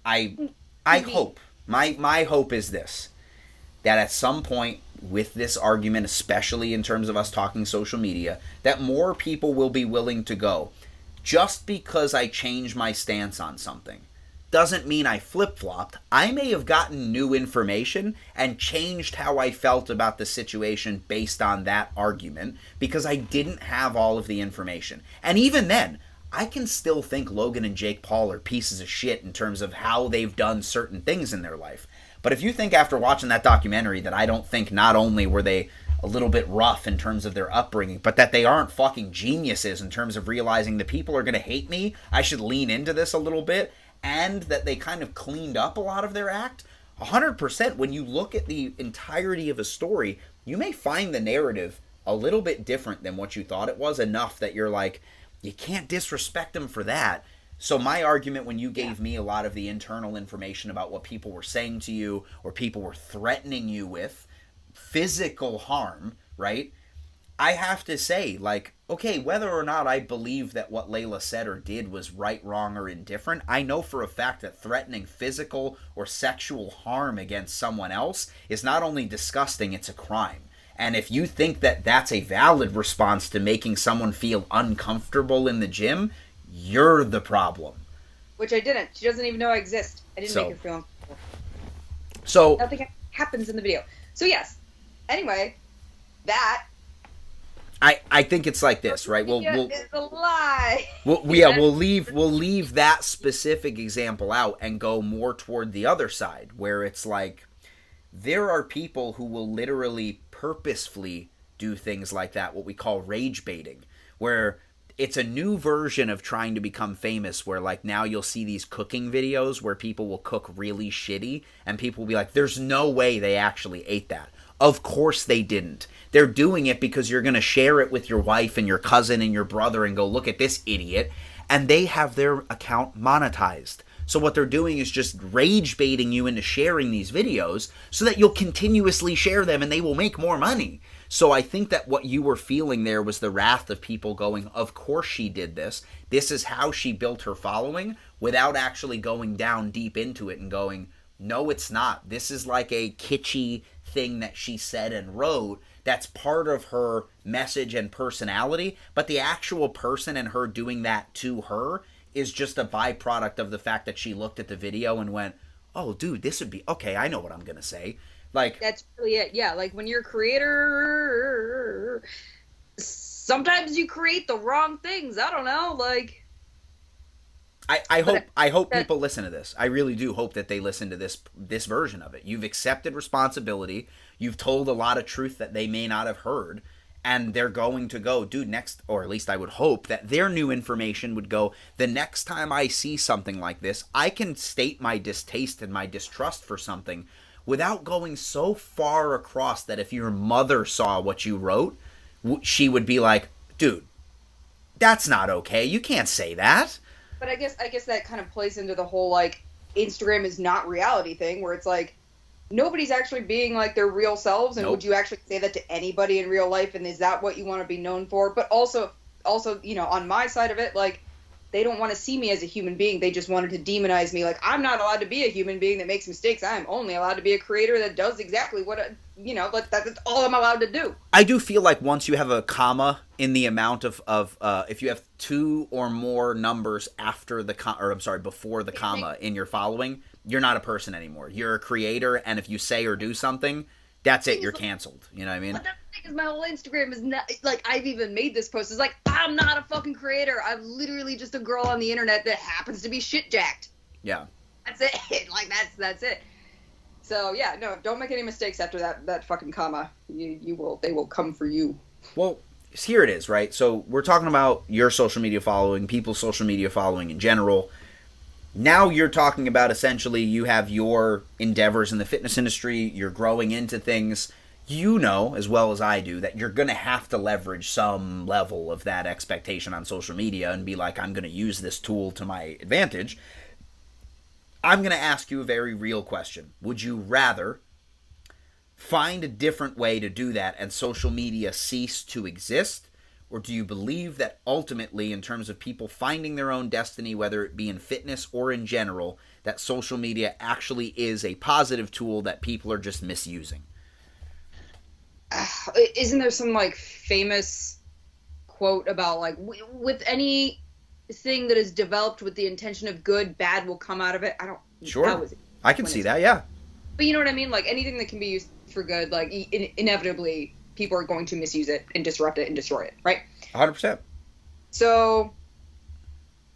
hope, my hope is this, that at some point with this argument, especially in terms of us talking social media, that more people will be willing to go, just because I change my stance on something doesn't mean I flip-flopped. I may have gotten new information and changed how I felt about the situation based on that argument, because I didn't have all of the information. And even then, I can still think Logan and Jake Paul are pieces of shit in terms of how they've done certain things in their life. But if you think after watching that documentary that I don't think not only were they a little bit rough in terms of their upbringing, but that they aren't fucking geniuses in terms of realizing the people are going to hate me, I should lean into this a little bit, and that they kind of cleaned up a lot of their act, 100%, when you look at the entirety of a story, you may find the narrative a little bit different than what you thought it was, enough that you're like, you can't disrespect them for that. So my argument when you gave me a lot of the internal information about what people were saying to you, or people were threatening you with physical harm, right? I have to say, like, okay, whether or not I believe that what Layla said or did was right, wrong, or indifferent, I know for a fact that threatening physical or sexual harm against someone else is not only disgusting, it's a crime. And if you think that that's a valid response to making someone feel uncomfortable in the gym, you're the problem. Which I didn't. She doesn't even know I exist. I didn't make her feel uncomfortable. So nothing happens in the video. So yes. Anyway, that I think it's like this, right? We'll it's a lie. We'll leave that specific example out and go more toward the other side, where it's like there are people who will literally purposefully do things like that, what we call rage baiting, where it's a new version of trying to become famous, where like now you'll see these cooking videos where people will cook really shitty and people will be like, there's no way they actually ate that. Of course they didn't. They're doing it because you're going to share it with your wife and your cousin and your brother and go, look at this idiot. And they have their account monetized. So what they're doing is just rage baiting you into sharing these videos so that you'll continuously share them and they will make more money. So I think that what you were feeling there was the wrath of people going, of course she did this. This is how she built her following, without actually going down deep into it and going, no, it's not. This is like a kitschy thing that she said and wrote that's part of her message and personality, but the actual person and her doing that to her is just a byproduct of the fact that she looked at the video and went, oh, dude, this would be, okay, I know what I'm going to say. Like, that's really it. Yeah, like when you're a creator, sometimes you create the wrong things. I don't know, like... I hope that people listen to this. I really do hope that they listen to this version of it. You've accepted responsibility. You've told a lot of truth that they may not have heard, and they're going to go, dude, next, or at least I would hope that their new information would go, the next time I see something like this, I can state my distaste and my distrust for something without going so far across that if your mother saw what you wrote, she would be like, dude, that's not okay. You can't say that. But I guess that kind of plays into the whole like Instagram is not reality thing, where it's like nobody's actually being like their real selves, and Nope. would you actually say that to anybody in real life? And is that what you want to be known for? But also, you know, on my side of it, like they don't want to see me as a human being. They just wanted to demonize me. Like I'm not allowed to be a human being that makes mistakes. I am only allowed to be a creator that does exactly what you know. Like that's all I'm allowed to do. I do feel like once you have a comma in the amount of if you have two or more numbers after the before the comma in your following, you're not a person anymore. You're a creator, and if you say or do something, that's it. You're canceled. You know what I mean? But that's the thing is, my whole Instagram is not like I've even made this post. It's like I'm not a fucking creator. I'm literally just a girl on the internet that happens to be shit jacked. Yeah. That's it. Like that's it. So yeah, no, don't make any mistakes after that fucking comma. They will come for you. Well, here it is, right? So we're talking about your social media following, people's social media following in general. Now you're talking about essentially you have your endeavors in the fitness industry, you're growing into things. You know as well as I do that you're going to have to leverage some level of that expectation on social media and be like, I'm going to use this tool to my advantage. I'm going to ask you a very real question. Would you rather find a different way to do that and social media cease to exist? Or do you believe that ultimately, in terms of people finding their own destiny, whether it be in fitness or in general, that social media actually is a positive tool that people are just misusing? Isn't there some like famous quote about like with anything that is developed with the intention of good, bad will come out of it? I don't. Sure. That was I can see that, yeah. But you know what I mean? Like anything that can be used for good, like inevitably people are going to misuse it and disrupt it and destroy it, right? 100%. So,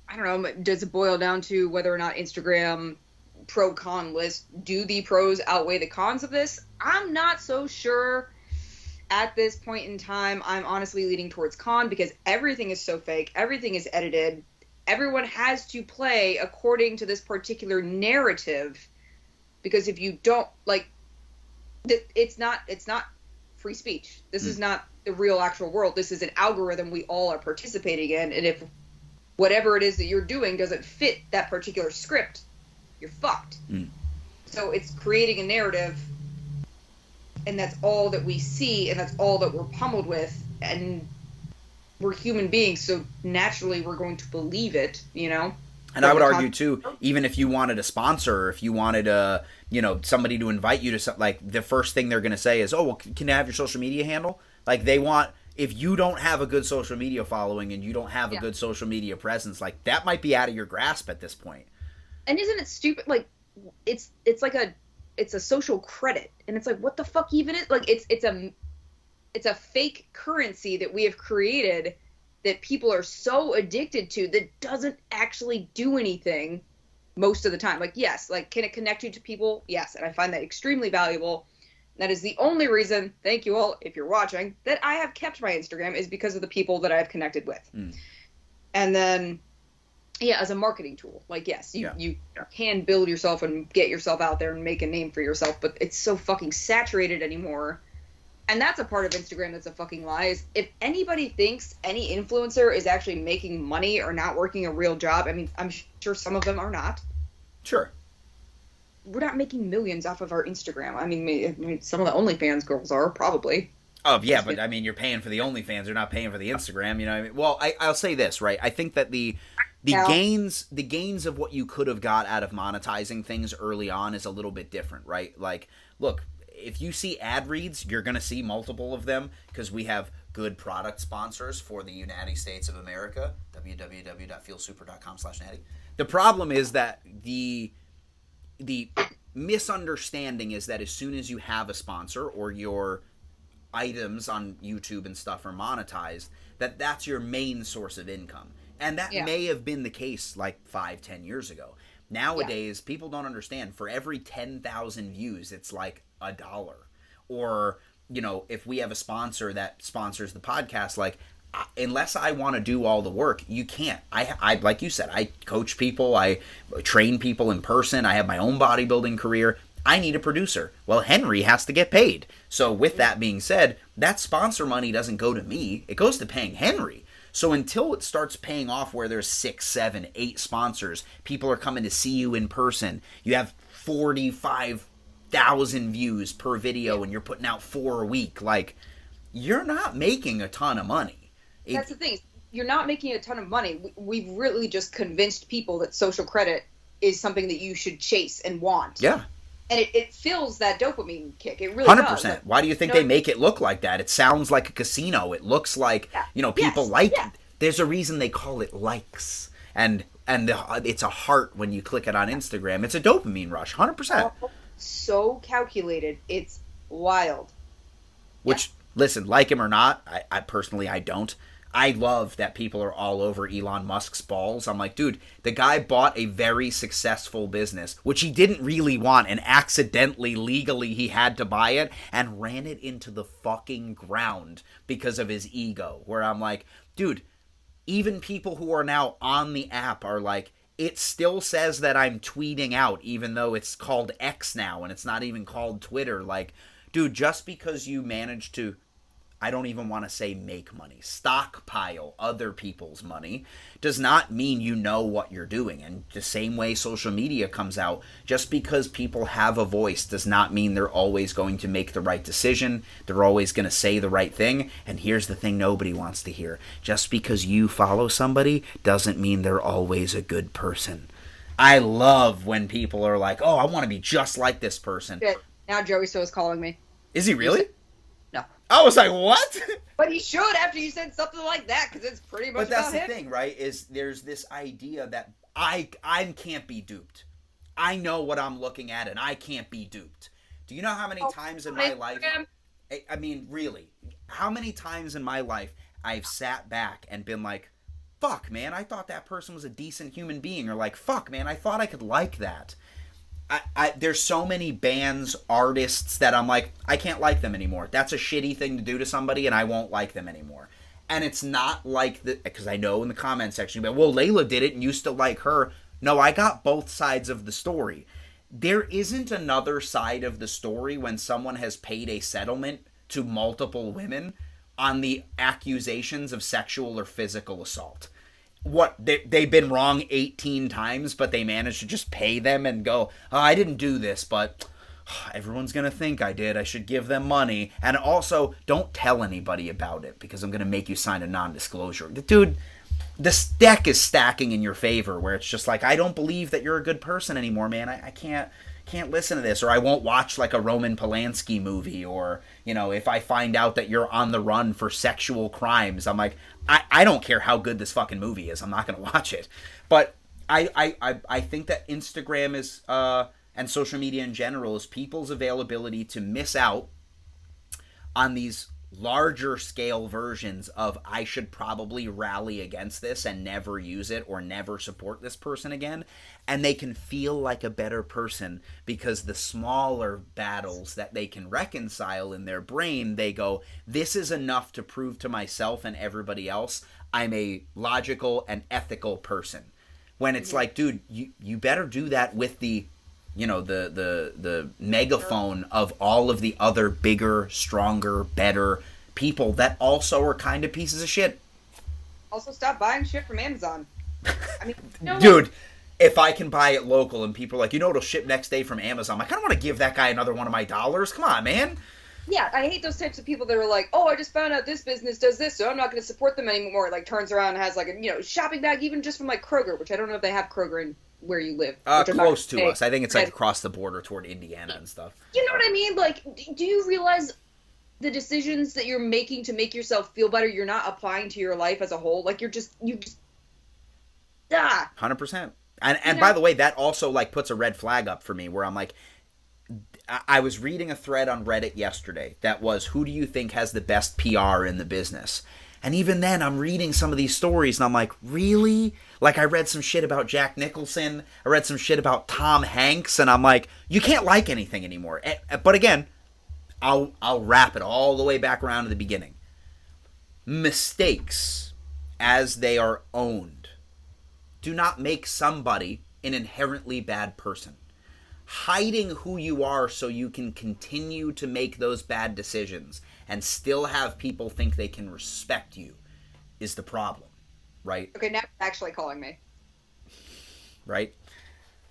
I don't know, does it boil down to whether or not Instagram pro-con list, do the pros outweigh the cons of this? I'm not so sure at this point in time. I'm honestly leaning towards con because everything is so fake, everything is edited, everyone has to play according to this particular narrative, because if you don't, like, it's not free speech. This is not the real actual world. This is an algorithm we all are participating in, and if whatever it is that you're doing doesn't fit that particular script, you're fucked. So it's creating a narrative, and that's all that we see, and that's all that we're pummeled with, and we're human beings, so naturally we're going to believe it, you know? And I would argue too, even if you wanted a sponsor, or if you wanted a, you know, somebody to invite you to something, like the first thing they're going to say is, oh, well, can I have your social media handle? Like they want, if you don't have a good social media following and you don't have a good social media presence, like that might be out of your grasp at this point. And isn't it stupid? Like it's like it's a social credit, and it's like, what the fuck even is, like it's a fake currency that we have created that people are so addicted to that doesn't actually do anything most of the time. Like, yes, like, can it connect you to people? Yes, and I find that extremely valuable. That is the only reason, thank you all if you're watching, that I have kept my Instagram is because of the people that I've connected with. And then, yeah, as a marketing tool, like, yes, you can build yourself and get yourself out there and make a name for yourself, but it's so fucking saturated anymore. And that's a part of Instagram that's a fucking lie. Is if anybody thinks any influencer is actually making money or not working a real job, I mean, I'm sure some of them are not. Sure. We're not making millions off of our Instagram. I mean, some of the OnlyFans girls are, probably. Oh, yeah, but I mean, you're paying for the OnlyFans. You're not paying for the Instagram, you know what I mean? Well, I'll say this, right? I think that the gains of what you could have got out of monetizing things early on is a little bit different, right? Like, look, if you see ad reads, you're going to see multiple of them because we have good product sponsors for the United States of America, www.feelsuper.com/natty. The problem is that the misunderstanding is that as soon as you have a sponsor or your items on YouTube and stuff are monetized, that's your main source of income. And that Yeah. may have been the case like 5-10 years ago. Nowadays, people don't understand. For every 10,000 views, it's like $1. Or, if we have a sponsor that sponsors the podcast, like, unless I want to do all the work, you can't. I like you said, I coach people, I train people in person, I have my own bodybuilding career. I need a producer. Well, Henry has to get paid. So with that being said, that sponsor money doesn't go to me. It goes to paying Henry. So until it starts paying off where there's 6, 7, 8 sponsors, people are coming to see you in person, you have 45,000 views per video and you're putting out 4 a week, like, you're not making a ton of money. That's the thing. You're not making a ton of money. We've really just convinced people that social credit is something that you should chase and want. Yeah. And it fills that dopamine kick. It really 100%. does. Like, why do you think they make it look like that? It sounds like a casino. It looks like, people like it. There's a reason they call it likes. And it's a heart when you click it on Instagram. It's a dopamine rush, 100%. So calculated. It's wild. Which, listen, like him or not, I personally, I don't. I love that people are all over Elon Musk's balls. I'm like, dude, the guy bought a very successful business, which he didn't really want, and accidentally, legally, he had to buy it, and ran it into the fucking ground because of his ego. Where I'm like, dude, even people who are now on the app are like, it still says that I'm tweeting out, even though it's called X now, and it's not even called Twitter. Like, dude, just because you manage to, I don't even want to say make money, stockpile other people's money, does not mean you know what you're doing. And the same way social media comes out, just because people have a voice does not mean they're always going to make the right decision. They're always going to say the right thing. And here's the thing nobody wants to hear. Just because you follow somebody doesn't mean they're always a good person. I love when people are like, oh, I want to be just like this person. Now Joey So is calling me. Is he really? No. I was like, what? But he should after you said something like that, because it's pretty much But that's about the him. thing, right? Is there's this idea that I can't be duped. I know what I'm looking at, and I can't be duped. Do you know how many times in my life? I mean, really, how many times in my life I've sat back and been like, "Fuck, man, I thought that person was a decent human being," or like, "Fuck, man, I thought I could like that." There's so many bands, artists that I'm like, I can't like them anymore. That's a shitty thing to do to somebody, and I won't like them anymore. And it's not like because I know in the comment section, but well, Layla did it, and you still like her. No, I got both sides of the story. There isn't another side of the story when someone has paid a settlement to multiple women on the accusations of sexual or physical assault. What, they've been wrong 18 times, but they managed to just pay them and go, oh, I didn't do this, but everyone's going to think I did. I should give them money. And also, don't tell anybody about it because I'm going to make you sign a non-disclosure. Dude, the deck is stacking in your favor where it's just like, I don't believe that you're a good person anymore, man. I can't listen to this, or I won't watch like a Roman Polanski movie, or, you know, if I find out that you're on the run for sexual crimes, I'm like, I don't care how good this fucking movie is, I'm not going to watch it. But I think that Instagram is, and social media in general, is people's availability to miss out on these larger scale versions of I should probably rally against this and never use it or never support this person again, and they can feel like a better person because the smaller battles that they can reconcile in their brain, they go, this is enough to prove to myself and everybody else I'm a logical and ethical person. When it's like, dude, you better do that with the, you know, the megaphone of all of the other bigger, stronger, better people that also are kind of pieces of shit. Also, stop buying shit from Amazon. I mean, dude, if I can buy it local and people are like, you know, it'll ship next day from Amazon, I kind of want to give that guy another one of my dollars. Come on, man. Yeah, I hate those types of people that are like, oh, I just found out this business does this, so I'm not going to support them anymore. Like, turns around and has like a, you know, shopping bag even just from like Kroger, which I don't know if they have Kroger in where you live. Close to us. I think it's like across the border toward Indiana and stuff. You know what I mean? Like, do you realize the decisions that you're making to make yourself feel better, you're not applying to your life as a whole? Like, you just 100%. And by the way, that also like puts a red flag up for me where I'm like, I was reading a thread on Reddit yesterday that was, who do you think has the best PR in the business? And even then, I'm reading some of these stories and I'm like, really? Like, I read some shit about Jack Nicholson. I read some shit about Tom Hanks. And I'm like, you can't like anything anymore. But again, I'll wrap it all the way back around to the beginning. Mistakes, as they are owned, do not make somebody an inherently bad person. Hiding who you are so you can continue to make those bad decisions and still have people think they can respect you is the problem, right? Okay, now you're actually calling me. Right?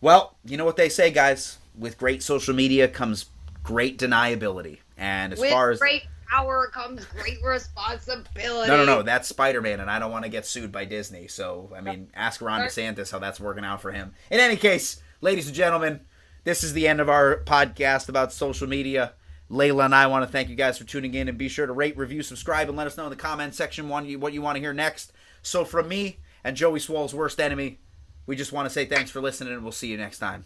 Well, you know what they say, guys. With great social media comes great deniability. And as far as great power comes great responsibility. No, that's Spider-Man, and I don't want to get sued by Disney. So, I mean, ask Ron DeSantis how that's working out for him. In any case, ladies and gentlemen, this is the end of our podcast about social media. Layla and I want to thank you guys for tuning in, and be sure to rate, review, subscribe, and let us know in the comment section what you want to hear next. So from me and Joey Swole's worst enemy, we just want to say thanks for listening, and we'll see you next time.